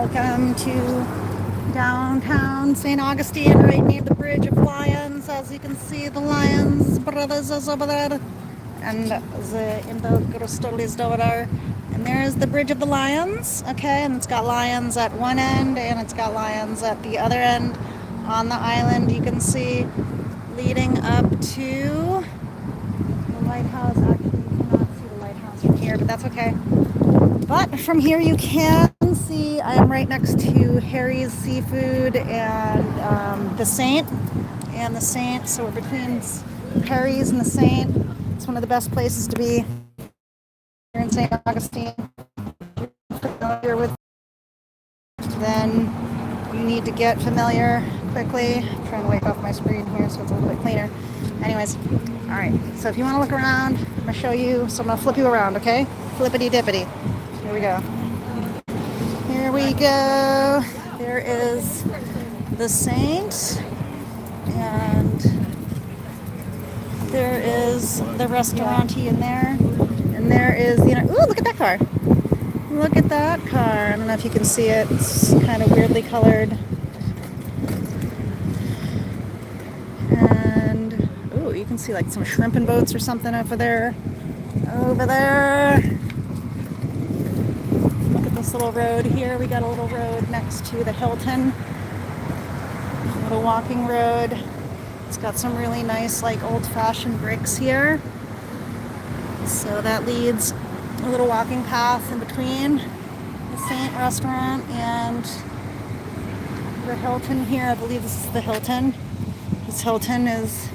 Welcome to downtown Saint Augustine, right near the Bridge of Lions. As you can see, the Lions brothers is over there, and the Indo is over there. And there's the Bridge of the Lions, okay? And it's got lions at one end, and it's got lions at the other end. On the island, you can see leading up to the lighthouse. Actually, you cannot see the lighthouse from here, but that's okay. But from here you can see I am right next to Harry's Seafood and the Saint. And the Saint, so we're between Harry's and the Saint. It's one of the best places to be here in St. Augustine. If you're familiar with, then you need to get familiar quickly. I'm trying to wake off my screen here so it's a little bit cleaner. Anyways, all right, so if you want to look around, I'm going to show you, so I'm going to flip you around, okay? Flippity dippity. Here we go. Here we go. There is the Saint, and there is the restaurant-y in there, and there is, ooh, look at that car. Look at that car. I don't know if you can see it. It's kind of weirdly colored. And, ooh, you can see like some shrimping boats or something over there. Over there. Look at this little road here. We got a little road next to the Hilton. A little walking road. It's got some really nice, like, old-fashioned bricks here. So that leads a little walking path in between the Saint restaurant and the Hilton here. I believe this is the Hilton. This Hilton is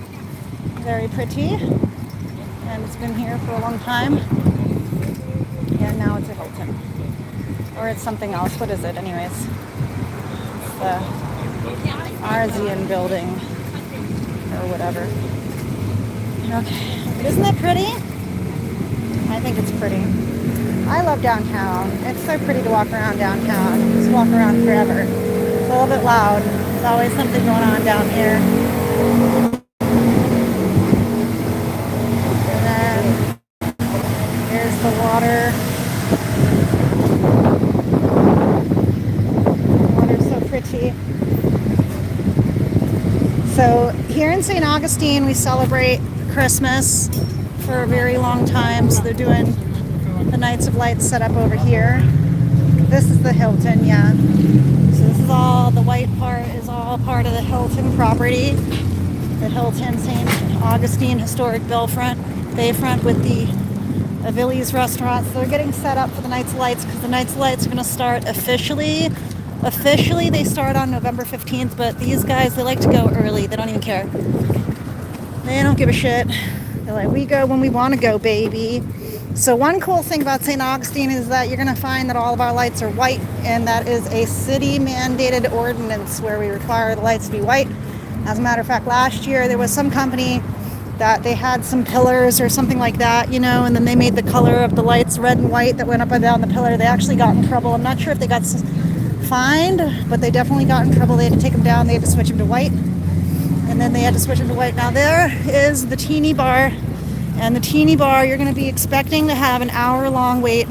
very pretty, and it's been here for a long time. And now it's a Hilton. Or it's something else. What is it anyways? It's the Arzian building or whatever. Okay. Isn't that pretty? I think it's pretty. I love downtown. It's so pretty to walk around downtown. Just walk around forever. It's a little bit loud. There's always something going on down here. And then here's the water. The water's so pretty. So here in St. Augustine, we celebrate Christmas for a very long time. So they're doing the Nights of Light set up over here. This is the Hilton, yeah. So this is all, the white part is all part of the Hilton property. The Hilton St. Augustine Historic Bayfront with the Avilli's restaurant. So they're getting set up for the Nights of Lights because the Nights of Lights are going to start officially. Officially, they start on November 15th, but these guys, they like to go early. They don't even care. They don't give a shit. They're like, we go when we want to go, baby. So one cool thing about St. Augustine is that you're going to find that all of our lights are white, and that is a city-mandated ordinance where we require the lights to be white. As a matter of fact, last year there was some company that they had some pillars or something like that, and then they made the color of the lights red and white that went up and down the pillar. They actually got in trouble. I'm not sure if they got fined, but they definitely got in trouble. They had to take them down. They had to switch them to white. And then they had to switch them to white. Now there is the teeny bar. And the teeny bar, you're going to be expecting to have an hour-long wait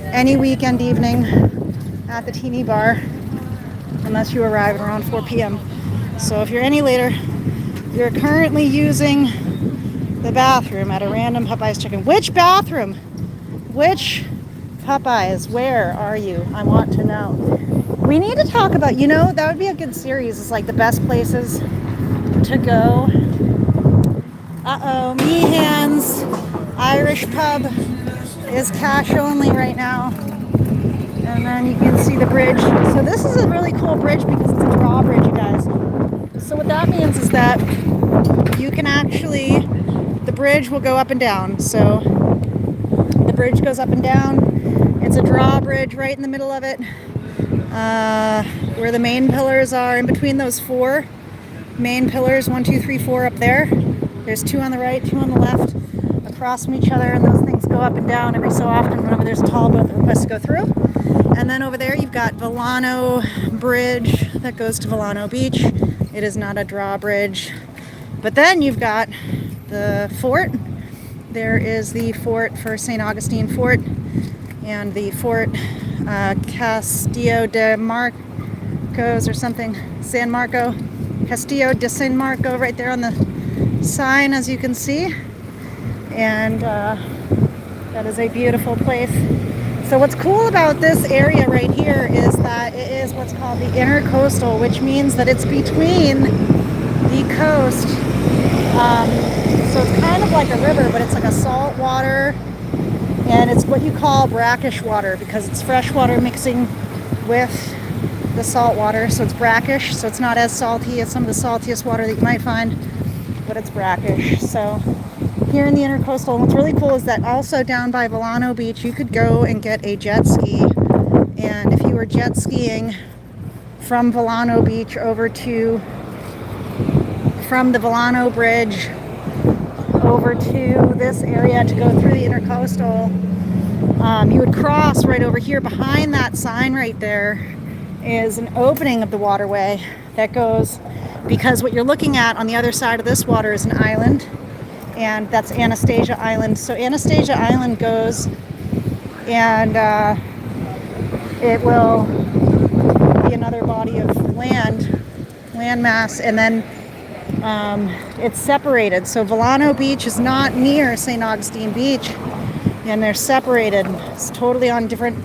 any weekend evening at the teeny bar, unless you arrive at around 4 p.m. So if you're any later, you're currently using the bathroom at a random Popeyes chicken. Which bathroom? Which Popeyes? Where are you? I want to know. We need to talk about, that would be a good series. It's like the best places to go. Uh-oh, Meehan's Irish Pub is cash only right now. And then you can see the bridge. So this is a really cool bridge because it's a drawbridge, you guys. So what that means is that you can actually, the bridge will go up and down. So the bridge goes up and down. It's a drawbridge right in the middle of it. Where the main pillars are, in between those four main pillars, 1, 2, 3, 4 up there. There's 2 on the right, 2 on the left, across from each other, and those things go up and down every so often whenever there's a tall boat that requests to go through. And then over there you've got Villano Bridge that goes to Villano Beach. It is not a drawbridge. But then you've got the fort. There is the fort for St. Augustine Fort, and the fort Castillo de Marcos or something. San Marco. Castillo de San Marco right there on the sign, as you can see. And that is a beautiful place. So what's cool about this area right here is that it is what's called the intercoastal, which means that it's between the coast. So it's kind of like a river, but it's like a salt water, and it's what you call brackish water because it's fresh water mixing with the salt water. So it's brackish, so it's not as salty as some of the saltiest water that you might find, but it's brackish. So here in the intercoastal, and what's really cool is that also down by Volano Beach, you could go and get a jet ski. And if you were jet skiing from Volano Beach from the Volano Bridge over to this area to go through the intercoastal, you would cross right over here. Behind that sign right there is an opening of the waterway that goes, because what you're looking at on the other side of this water is an island, and that's Anastasia Island. So Anastasia Island goes, and it will be another body of landmass, and then it's separated. So Volano Beach is not near St. Augustine Beach, and they're separated. It's totally on different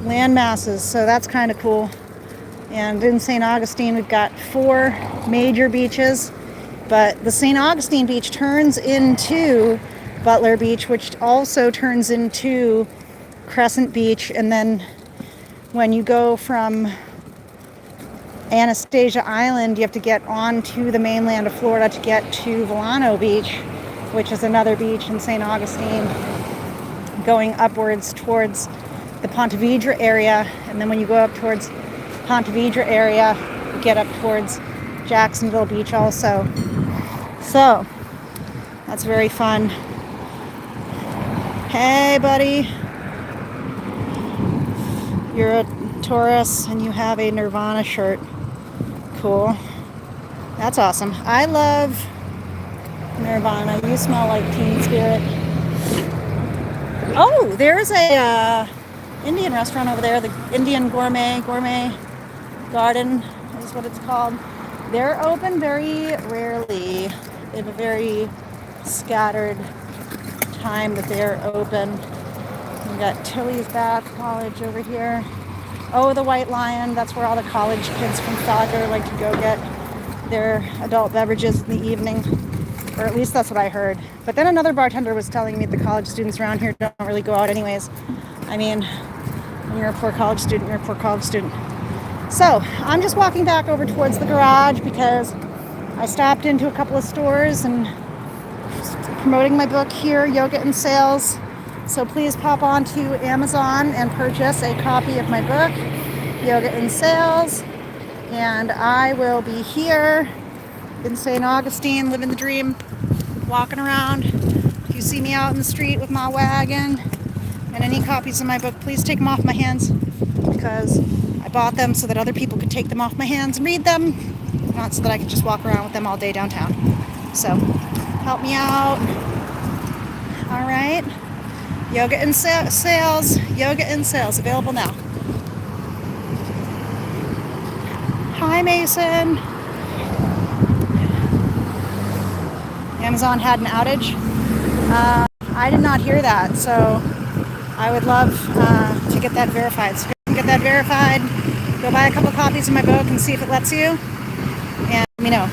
land masses, so that's kind of cool. And in St. Augustine, we've got 4 major beaches, but the St. Augustine Beach turns into Butler Beach, which also turns into Crescent Beach. And then when you go from Anastasia Island, you have to get onto the mainland of Florida to get to Volano Beach, which is another beach in St. Augustine, going upwards towards the Ponte Vedra area. And then when you go up towards Ponte Vedra area, you get up towards Jacksonville Beach also. So that's very fun. Hey buddy, you're a Taurus and you have a Nirvana shirt. Cool. That's awesome. I love Nirvana. You smell like Teen Spirit. Oh, there's a Indian restaurant over there, the Indian Gourmet Garden is what it's called. They're open very rarely. They have a very scattered time that they're open. We've got Tilly's Bath College over here. Oh, the White Lion, that's where all the college kids from Saga like to go get their adult beverages in the evening, or at least that's what I heard. But then another bartender was telling me the college students around here don't really go out anyways. I mean, when you're a poor college student, you're a poor college student. So I'm just walking back over towards the garage because I stopped into a couple of stores and promoting my book here, Yoga in Sales. So please pop on to Amazon and purchase a copy of my book, Yoga in Sales. And I will be here in St. Augustine, living the dream, walking around. If you see me out in the street with my wagon and any copies of my book, please take them off my hands, because I bought them so that other people could take them off my hands and read them, not so that I could just walk around with them all day downtown. So help me out. All right. Yoga in Sales. Yoga in Sales. Available now. Hi, Mason. Amazon had an outage. I did not hear that, so I would love to get that verified. So get that verified. Go buy a couple copies of my book and see if it lets you. And let me know.